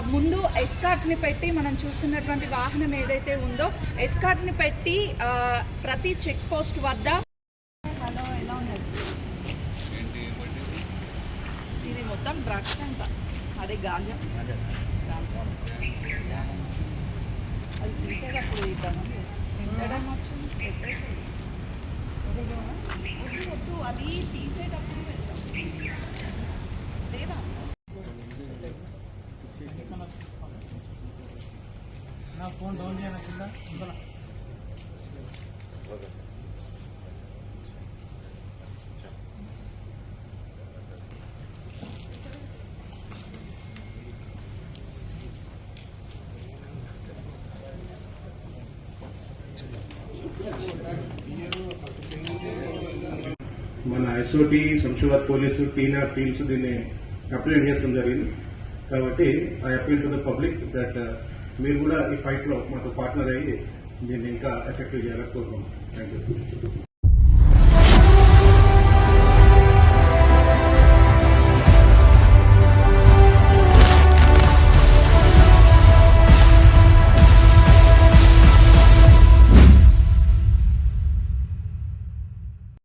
ముందు ఎస్కార్ట్ని పెట్టి మనం చూస్తున్నటువంటి వాహనం ఏదైతే ఉందో ఎస్కార్ట్ని పెట్టి ప్రతి చెక్ పోస్ట్ వద్ద హలో ఎలా ఉన్నది ఇది మొత్తం డ్రగ్స్ అంట, అదే గాంజా అది తీసేటప్పుడు ఇద్దామని తింటడం వచ్చింది వద్దు అది తీసేటప్పుడు వెళ్తాం లేదా నా ఫోన్ డౌన్ చేయకుండా మన SOT Shamshabad police TR teams దీన్ని అప్లైడ్ చేస్తాం జరిగింది కాబట్టి I appeal to the public that మీరు కూడా ఈ ఫైట్లో మాతో పార్ట్నర్ అయ్యి దీన్ని ఇంకా ఎఫెక్టివ్ చేయాలని కోరుకుంటున్నాం. Thank you.